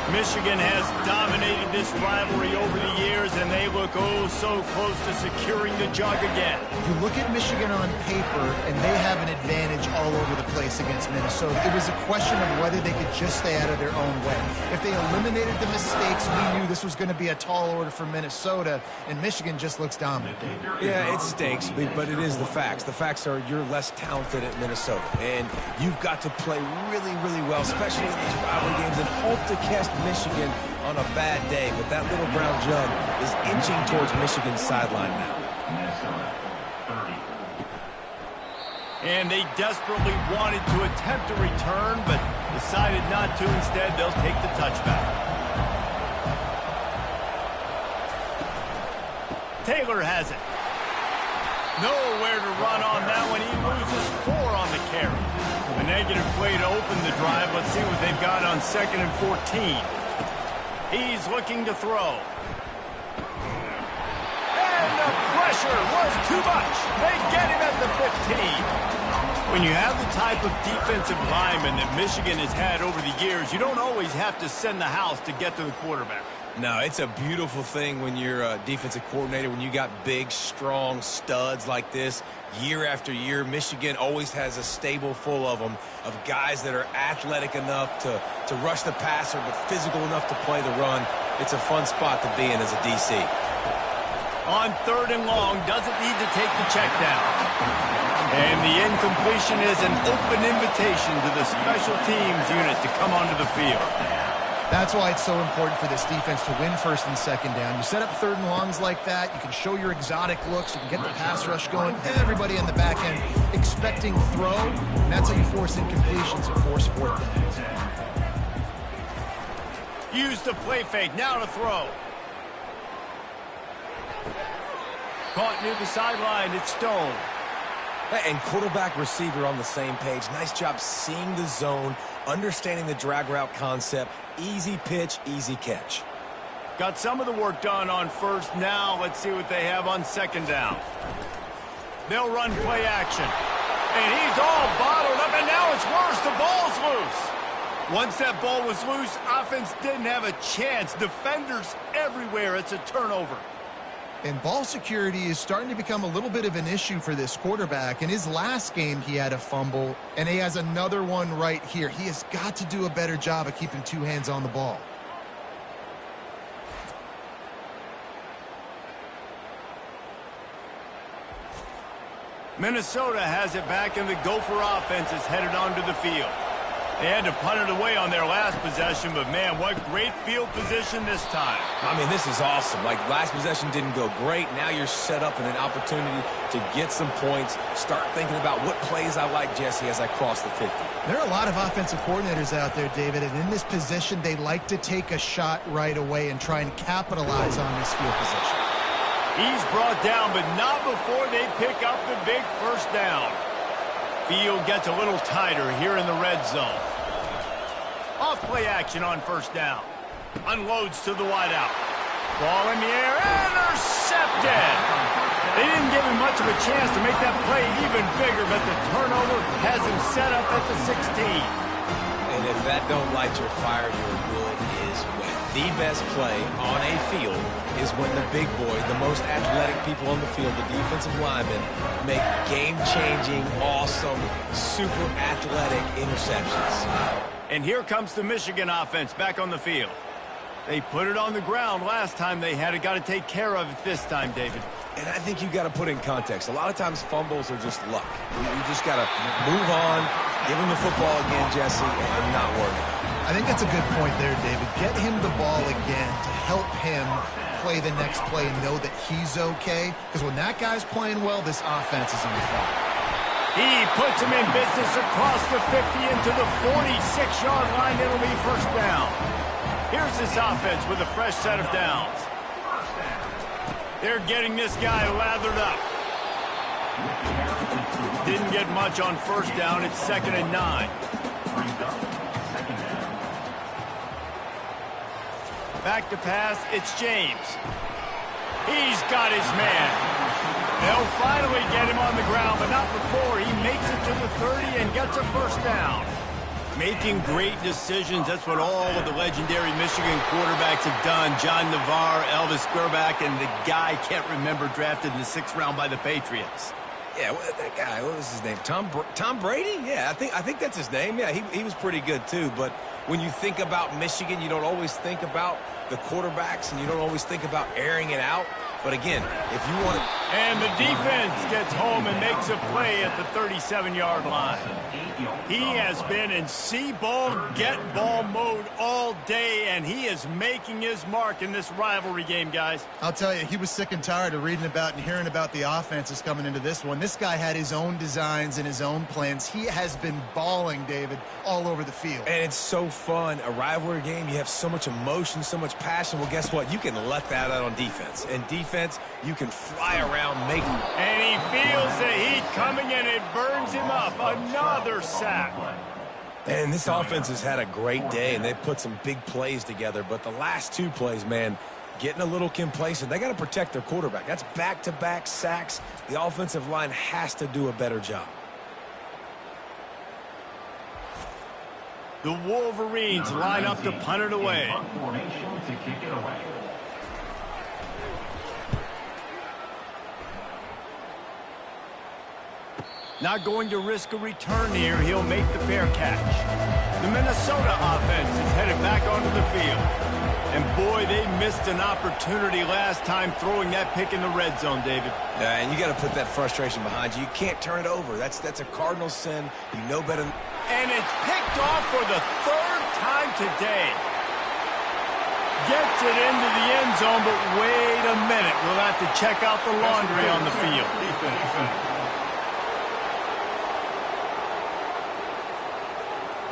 Michigan has dominated this rivalry over the years, and they look oh so close to securing the jug again. You look at Michigan on paper, and they have an advantage all over the place against Minnesota. It was a question of whether they could just stay out of their own way. If they eliminated the mistakes, we knew this was going to be a tall order for Minnesota, and Michigan just looks dominant. Yeah, it stinks, but it is the facts. The facts are you're less talented at Minnesota, and you've got to play really, really well, especially in these rivalry games, and hope to catch Michigan on a bad day. But that little brown jug is inching towards Michigan's sideline now. And they desperately wanted to attempt a return, but decided not to. Instead, they'll take the touchback. Taylor has it. Nowhere to run on that one. He loses 4 on the carry. A negative play to open the drive. Let's see what they've got on 2nd and 14. He's looking to throw. And the pressure was too much. They get him at the 15. When you have the type of defensive lineman that Michigan has had over the years, you don't always have to send the house to get to the quarterback. No, it's a beautiful thing when you're a defensive coordinator, when you got big, strong studs like this. Year after year, Michigan always has a stable full of them, of guys that are athletic enough to rush the passer, but physical enough to play the run. It's a fun spot to be in as a DC. On 3rd and long, doesn't need to take the check down. And the incompletion is an open invitation to the special teams unit to come onto the field. That's why it's so important for this defense to win 1st and 2nd down. You set up 3rd and longs like that. You can show your exotic looks. You can get the pass rush going. Everybody in the back end expecting throw. And that's how you force incompletions and force 4th downs. Use the play fake. Now to throw. Caught near the sideline. It's Stone. And quarterback receiver on the same page. Nice job seeing the zone, understanding the drag route concept. Easy pitch, easy catch. Got some of the work done on 1st. Now let's see what they have on 2nd down. They'll run play action. And he's all bottled up, and now it's worse. The ball's loose. Once that ball was loose, offense didn't have a chance. Defenders everywhere. It's a turnover. And ball security is starting to become a little bit of an issue for this quarterback. In his last game, he had a fumble, and he has another one right here. He has got to do a better job of keeping 2 hands on the ball. Minnesota has it back, and the Gopher offense is headed onto the field. They had to punt it away on their last possession, but, man, what great field position this time. I mean, this is awesome. Like, last possession didn't go great. Now you're set up in an opportunity to get some points. Start thinking about what plays I like, Jesse, as I cross the 50. There are a lot of offensive coordinators out there, David, and in this position, they like to take a shot right away and try and capitalize on this field position. He's brought down, but not before they pick up the big 1st down. Field gets a little tighter here in the red zone. Off play action on 1st down. Unloads to the wideout. Ball in the air, intercepted. They didn't give him much of a chance to make that play even bigger, but the turnover has him set up at the 16. And if that don't light your fire, your wood is wet. The best play on a field is when the big boy, the most athletic people on the field, the defensive linemen, make game-changing, awesome, super athletic interceptions. And here comes the Michigan offense back on the field. They put it on the ground last time they had it. Got to take care of it this time, David. And I think you got to put in context. A lot of times fumbles are just luck. You just got to move on, give him the football again, Jesse, and not worry. I think that's a good point there, David. Get him the ball again to help him play the next play and know that he's okay. Because when that guy's playing well, this offense is on fire. He puts him in business across the 50 into the 46-yard line. It'll be first down. Here's this offense with a fresh set of downs. They're getting this guy lathered up. Didn't get much on first down. It's 2nd and 9. Back to pass. It's James. He's got his man. They'll finally get him on the ground, but not before he makes it to the 30 and gets a first down. Making great decisions, that's what all of the legendary Michigan quarterbacks have done. John Navarre, Elvis Grbac, and the guy, can't remember, drafted in the 6th round by the Patriots. Yeah, that guy, what was his name? Tom Brady? Yeah, I think that's his name. Yeah, he was pretty good too. But when you think about Michigan, you don't always think about the quarterbacks, and you don't always think about airing it out. But again, if you want to... And the defense gets home and makes a play at the 37-yard line. He has been in see-ball, get-ball mode all day, and he is making his mark in this rivalry game, guys. I'll tell you, he was sick and tired of reading about and hearing about the offenses coming into this one. This guy had his own designs and his own plans. He has been balling, David, all over the field. And it's so fun. A rivalry game, you have so much emotion, so much passion. Well, guess what? You can let that out on defense. And defense, you can fly around, make... And he feels the heat coming, and it burns him up. Another sack. And this offense has had a great day, and they've put some big plays together. But the last 2 plays, man, getting a little complacent. They got to protect their quarterback. That's back-to-back sacks. The offensive line has to do a better job. The Wolverines line up to punt it away. Not going to risk a return here. He'll make the fair catch. The Minnesota offense is headed back onto the field. And boy, they missed an opportunity last time throwing that pick in the red zone, David. Yeah, and you got to put that frustration behind you. You can't turn it over. That's a Cardinal sin. You know better. And it's picked off for the 3rd time today. Gets it into the end zone, but wait a minute. We'll have to check out the laundry on the field.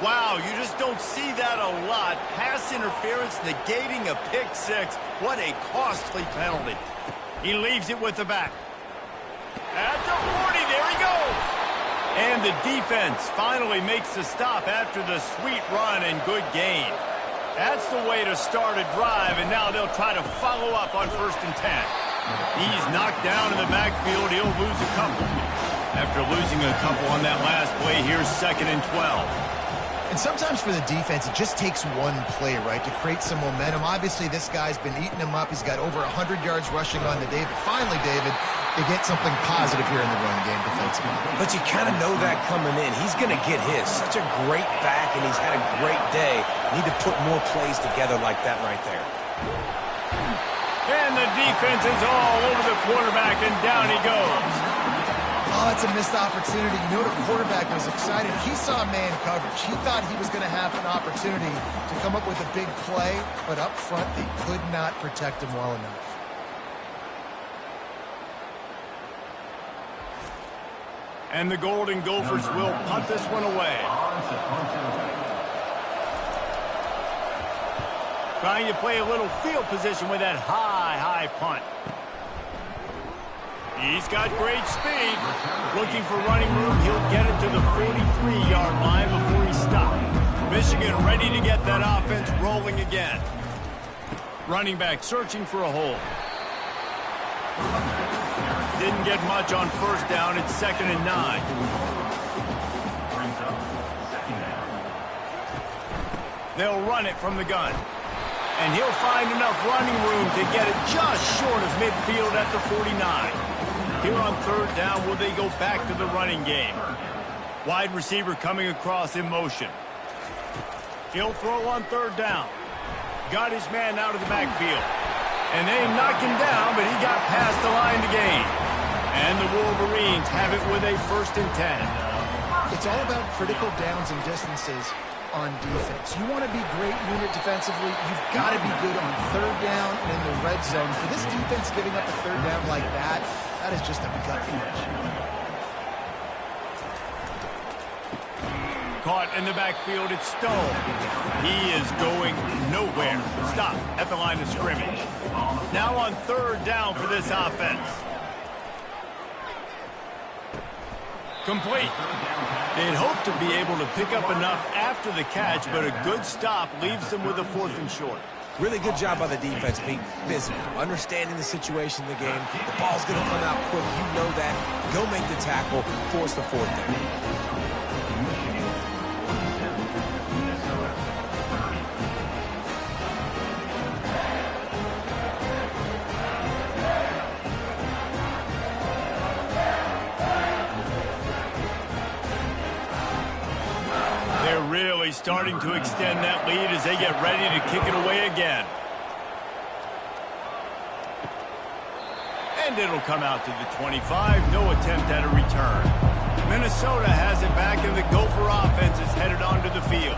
Wow, you just don't see that a lot. Pass interference negating a pick 6. What a costly penalty. He leaves it with the back. At the 40, there he goes. And the defense finally makes the stop after the sweet run and good gain. That's the way to start a drive, and now they'll try to follow up on 1st and 10. He's knocked down in the backfield. He'll lose a couple. After losing a couple on that last play, here's 2nd and 12. And sometimes for the defense, it just takes one play, right, to create some momentum. Obviously, this guy's been eating him up. He's got over 100 yards rushing on the day. But finally, David, they get something positive here in the run game defensively. But you kind of know that coming in. He's going to get his. Such a great back, and he's had a great day. Need to put more plays together like that right there. And the defense is all over the quarterback, and down he goes. Oh, it's a missed opportunity. You know, the quarterback was excited. He saw man coverage. He thought he was going to have an opportunity to come up with a big play, but up front, they could not protect him well enough. And the Golden Gophers will punt this one away. Trying to play a little field position with that high punt. He's got great speed. Looking for running room. He'll get it to the 43-yard line before he stopped. Michigan ready to get that offense rolling again. Running back searching for a hole. Didn't get much on 1st down. It's 2nd and 9. They'll run it from the gun. And he'll find enough running room to get it just short of midfield at the 49. Here on third down, will they go back to the running game? Wide receiver coming across in motion. He'll throw on third down. Got his man out of the backfield. And they knock him down, but he got past the line to gain. And the Wolverines have it with a 1st and 10. It's all about critical downs and distances on defense. You want to be great unit defensively, you've got to be good on third down and in the red zone. For this defense giving up a third down like that, that is just a gut punch. Caught in the backfield, it's Stone. He is going nowhere. Stop at the line of scrimmage. Now on third down for this offense. Complete. They'd hope to be able to pick up enough after the catch, but a good stop leaves them with a 4th and short. Really good job by the defense, being physical, understanding the situation in the game. The ball's going to come out quick. You know that. Go make the tackle, force the 4th down. Really starting to extend that lead as they get ready to kick it away again. And it'll come out to the 25. No attempt at a return. Minnesota has it back, and the Gopher offense is headed onto the field.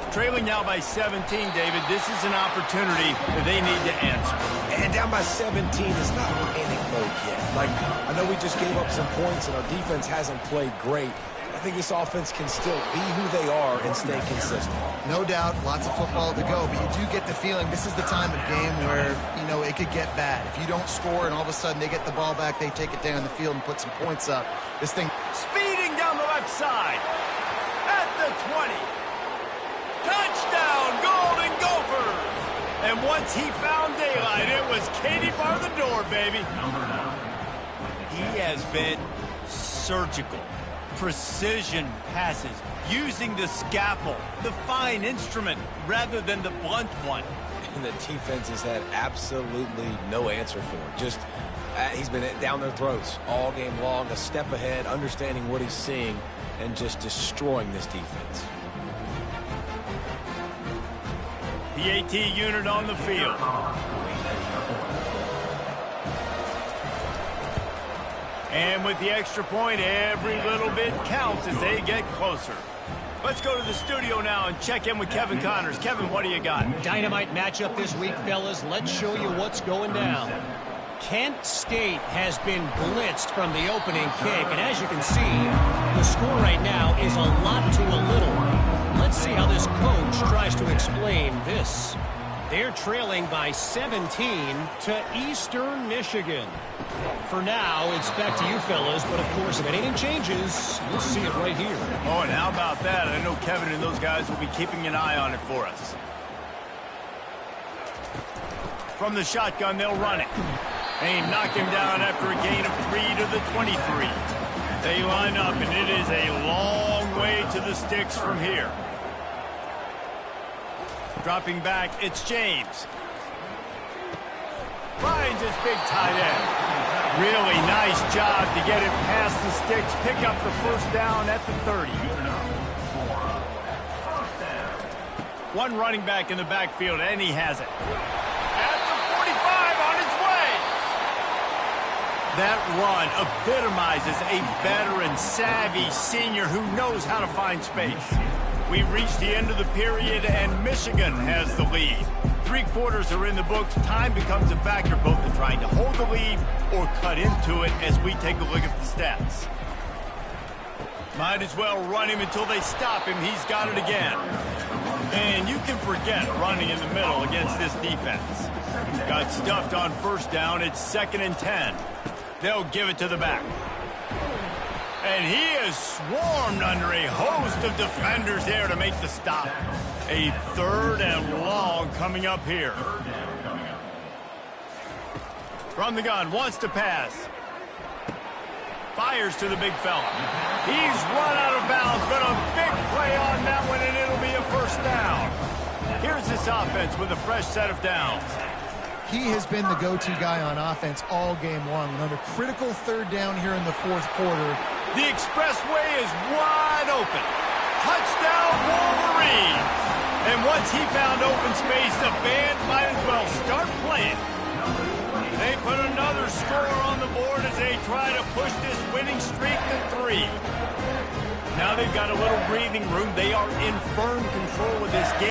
Trailing now by 17, David. This is an opportunity that they need to answer. And down by 17 is not panic mode yet. Like, I know we just gave up some points, and our defense hasn't played great. I think this offense can still be who they are and stay consistent. No doubt, lots of football to go, but you do get the feeling this is the time of game where, you know, it could get bad. If you don't score and all of a sudden they get the ball back, they take it down the field and put some points up. This thing speeding down the left side at the 20. Touchdown, Golden Gophers! And once he found daylight, it was Katie bar the door, baby. He has been surgical. Precision passes, using the scalpel, the fine instrument, rather than the blunt one. And the defense has had absolutely no answer for it. Just, he's been down their throats all game long, a step ahead, understanding what he's seeing, and just destroying this defense. The AT unit on the field. And with the extra point, every little bit counts as they get closer. Let's go to the studio now and check in with Kevin Connors. Kevin, what do you got? Dynamite matchup this week, fellas. Let's show you what's going down. Kent State has been blitzed from the opening kick, and as you can see, the score right now is a lot to a little. Let's see how this coach tries to explain this. They're trailing by 17 to Eastern Michigan. For now, it's back to you fellas, but of course, if anything changes, you'll see it right here. Oh, and how about that? I know Kevin and those guys will be keeping an eye on it for us. From the shotgun, they'll run it. They knock him down after a gain of 3 to the 23. They line up, and it is a long way to the sticks from here. Dropping back, it's James. Finds his big tight end. Really nice job to get it past the sticks, pick up the 1st down at the 30. One running back in the backfield, and he has it. At the 45 on his way. That run epitomizes a veteran, savvy senior who knows how to find space. We've reached the end of the period, and Michigan has the lead. 3 quarters are in the books. Time becomes a factor both in trying to hold the lead or cut into it as we take a look at the stats. Might as well run him until they stop him. He's got it again. And you can forget running in the middle against this defense. Got stuffed on 1st down. It's 2nd and 10. They'll give it to the back. And he is swarmed under a host of defenders there to make the stop. A 3rd and long coming up here. From the gun, wants to pass. Fires to the big fella. He's run out of bounds, but a big play on that one, and it'll be a 1st down. here's this offense with a fresh set of downs. He has been the go-to guy on offense all game long. And on a critical third down here in the fourth quarter. The expressway is wide open. Touchdown, Wolverines! And once he found open space, the band might as well start playing. They put another score on the board as they try to push this winning streak to 3. Now they've got a little breathing room. They are in firm control of this game.